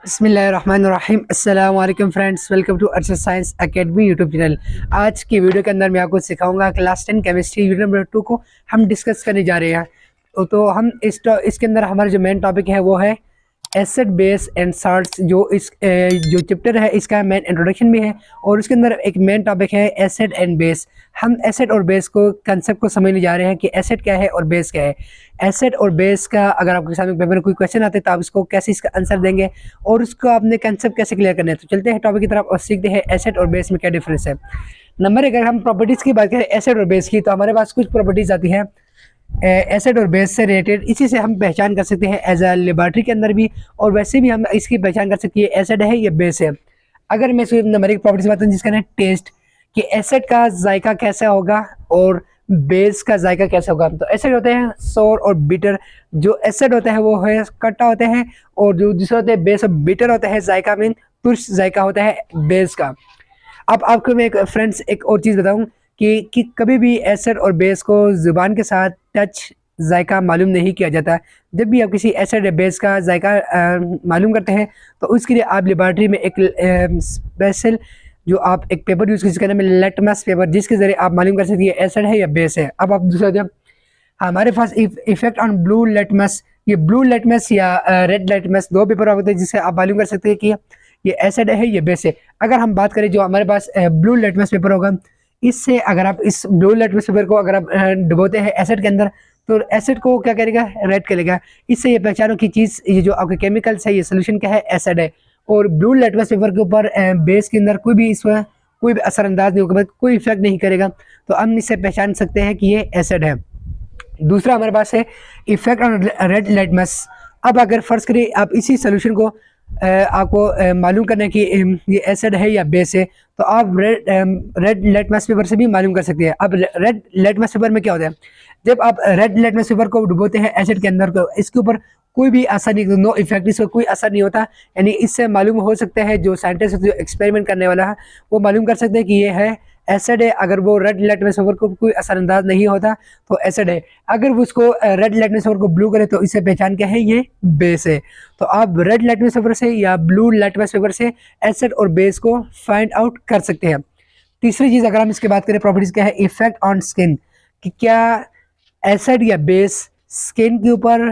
बिस्मिल्लाहिर्रहमानिर्रहीम। अस्सलाम वालेकुम friends, welcome to Arshad science academy YouTube channel. आज की वीडियो के अंदर मैं आपको सिखाऊंगा क्लास 10 केमिस्ट्री यूनिट नंबर 2 को हम डिस्कस करने जा रहे हैं। तो हम इसके अंदर हमारा जो मेन टॉपिक है वो है एसिड बेस एंड साल्ट्स। जो चैप्टर है इसका मेन इंट्रोडक्शन भी है और उसके अंदर एक मेन टॉपिक है एसिड एंड बेस। हम एसिड और बेस को कंसेप्ट को समझने जा रहे हैं कि एसिड क्या है और बेस क्या है। एसिड और बेस का अगर आपके सामने पेपर में कोई क्वेश्चन आते हैं तो आप इसको कैसे इसका आंसर देंगे और उसको आपने कंसेप्ट कैसे क्लियर करना है। तो चलते हैं टॉपिक की तरफ और सीखते हैं एसिड और बेस में क्या डिफरेंस है। नंबर एक, अगर हम प्रॉपर्टीज़ की बात करें एसिड और बेस की, तो हमारे पास कुछ प्रॉपर्टीज़ आती है एसिड और बेस से रिलेटेड। इसी से हम पहचान कर सकते हैं एज अ लेबॉरेटरी के अंदर भी, और वैसे भी हम इसकी पहचान कर सकते हैं एसिड है या बेस है। अगर मैं सिर्फ नंबर एक प्रॉपर्टी बात करूँ जिसका है टेस्ट, कि एसिड का जायका कैसा होगा और बेस का जायका कैसा होगा। तो एसिड होते हैं सोर और बिटर। जो एसिड होता है वो है खट्टा होते हैं, और जो दूसरा होता है बेस और बिटर होता है जायका मीन तुर्श जायका होता है बेस का। अब आपको मैं फ्रेंड्स एक और चीज़ बताऊं कि कभी भी एसिड और बेस को ज़ुबान के साथ टच जायका मालूम नहीं किया जाता। जब भी आप किसी एसिड या बेस का जायका मालूम करते हैं तो उसके लिए आप लेबॉरेटरी में एक स्पेशल जो आप एक पेपर यूज़ जिसका नाम है लिटमस पेपर, जिसके ज़रिए आप मालूम कर सकते हैं एसिड है या बेस है। अब आप दूसरा जब हमारे पास इफेक्ट ऑन ब्लू लिटमस, ये ब्लू लिटमस या रेड लिटमस दो पेपर होते हैं जिससे आप मालूम कर सकते हैं कि ये एसिड है ये बेस है। अगर हम बात करें जो हमारे पास ब्लू लिटमस पेपर होगा, इससे अगर आप इस ब्लू लिटमस पेपर को अगर आप डुबोते हैं एसिड के अंदर तो एसिड को क्या करेगा, रेड करेगा। इससे ये पहचानो कि चीज़ ये जो आपके केमिकल्स है ये सोल्यूशन क्या है, एसिड है। और ब्लू लिटमस पेपर के ऊपर बेस के अंदर कोई भी असरअंदाज नहीं होगा, कोई इफेक्ट नहीं करेगा, तो हम इससे पहचान सकते हैं कि ये एसिड है। दूसरा हमारे पास है इफेक्ट ऑन रेड लिटमस। अब अगर फर्ज करें आप इसी सोल्यूशन को आपको मालूम करना है कि ये एसिड है या बेस है, तो आप रेड लिटमस पेपर से भी मालूम कर सकते हैं। अब रेड लिटमस पेपर में क्या होता है, जब आप रेड लिटमस पेपर को डुबोते हैं एसिड के अंदर तो इसके ऊपर कोई भी असर नहीं, नो इफेक्ट, इसका कोई असर नहीं होता। यानी इससे मालूम हो सकता है जो साइंटिस्ट जो एक्सपेरिमेंट करने वाला है वो मालूम कर सकते हैं कि ये है एसिड है। अगर वो रेड लिटमस पेपर को कोई असरअंदाज नहीं होता तो एसिड है। अगर वो उसको रेड लिटमस पेपर को ब्लू करे तो इससे पहचान क्या है, ये बेस है। तो आप रेड लिटमस पेपर से या ब्लू लिटमस पेपर से एसिड और बेस को फाइंड आउट कर सकते हैं। तीसरी चीज़ अगर हम इसकी बात करें प्रॉपर्टीज़ क्या है, इफेक्ट ऑन स्किन, कि क्या एसिड या बेस स्किन के ऊपर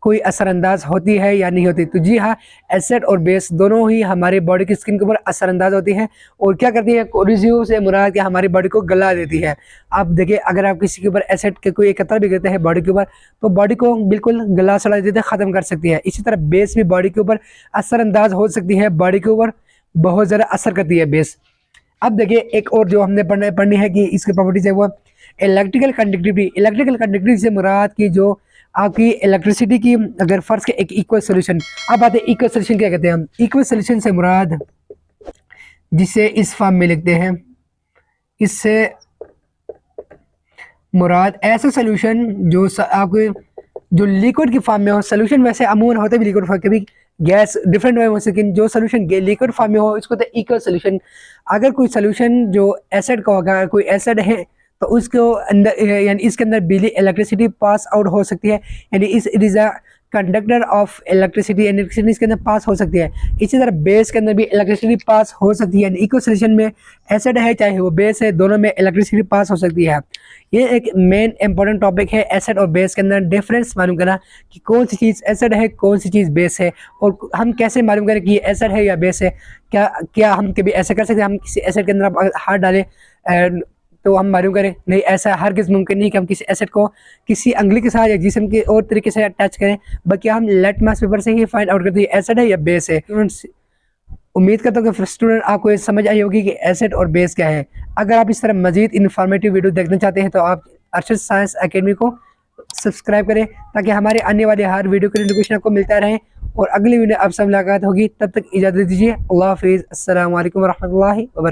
कोई असरअंदाज होती है या नहीं होती। तो जी हाँ, एसिड और बेस दोनों ही हमारी बॉडी की स्किन के ऊपर असरअंदाज होती हैं और क्या करती है, कोरिजियो से मुराद क्या हमारी बॉडी को गला देती है। आप देखिए अगर आप किसी के ऊपर एसिड के कोई एक कतरा भी गिरते हैं बॉडी के ऊपर तो बॉडी को बिल्कुल गला सड़ा देती है, ख़त्म कर सकती है। इसी तरह बेस भी बॉडी के ऊपर असरअंदाज हो सकती है, बॉडी के ऊपर बहुत ज़्यादा असर करती है बेस। अब देखिए एक और जो हमने पढ़नी है कि इसकी प्रॉपर्टीज है वो इलेक्ट्रिकल कंडक्टिविटी। इलेक्ट्रिकल कंडक्टिविटी से मुराद की जो आपकी इलेक्ट्रिसिटी की अगर फर्ज के एक इक्वल सोल्यूशन। अब आते हैं इक्वल सोल्यूशन क्या कहते हैं हम। इक्वल सोल्यूशन से मुराद जिसे इस फॉर्म में लिखते हैं, इससे मुराद ऐसा सोल्यूशन जो आपके जो लिक्विड की फॉर्म में हो। सोल्यूशन वैसे अमूमन होते भी लिक्विड फॉर्म, कभी गैस डिफरेंट वे हो, लेकिन जो सोल्यूशन लिक्विड फॉर्म में हो इसको तो इक्वल सोल्यूशन। अगर कोई सोल्यूशन जो एसिड का होगा, कोई एसिड है तो उसको अंदर यानी इसके अंदर बिजली इलेक्ट्रिसिटी पास आउट हो सकती है, यानी it is a conductor of electricity, electricity इसके अंदर पास हो सकती है। इसी तरह बेस के अंदर भी इलेक्ट्रिसिटी पास हो सकती है। इक्वल सोल्यूशन में एसिड है चाहे वो बेस है, दोनों में इलेक्ट्रिसिटी पास हो सकती है। ये एक मेन इंपॉर्टेंट टॉपिक है एसिड और बेस के अंदर डिफरेंस मालूम करना कि कौन सी चीज़ एसिड है कौन सी चीज़ बेस है, और हम कैसे मालूम करें कि ये एसिड है या बेस है। क्या हम कभी ऐसा कर सकते हैं हम किसी एसिड के अंदर हाथ डालें तो हम मालूम करें, नहीं, ऐसा हर किस मुमकिन नहीं कि हम किसी एसिड को किसी अंगली के साथ या जिस्म के और तरीके से टच करें, बल्कि हम लिटमस पेपर से ही फाइंड आउट करते हैं एसिड है या बेस है। स्टूडेंट्स, उम्मीद करता हूँ कि स्टूडेंट आपको ये समझ आई होगी कि एसिड और बेस क्या है। अगर आप इस तरह मजीद इन्फॉर्मेटिव वीडियो देखना चाहते हैं तो आप अरशद साइंस एकेडमी को सब्सक्राइब करें ताकि हमारे आने वाले हर वीडियो के नोटिफिकेशन आपको मिलता रहे। और अगली वीडियो आपसे मुलाकात होगी, तब तक इजाज़त दीजिए। अल्लाह हाफिज़। अस्सलाम वालेकुम रहमतुल्लाहि व बरकातहू।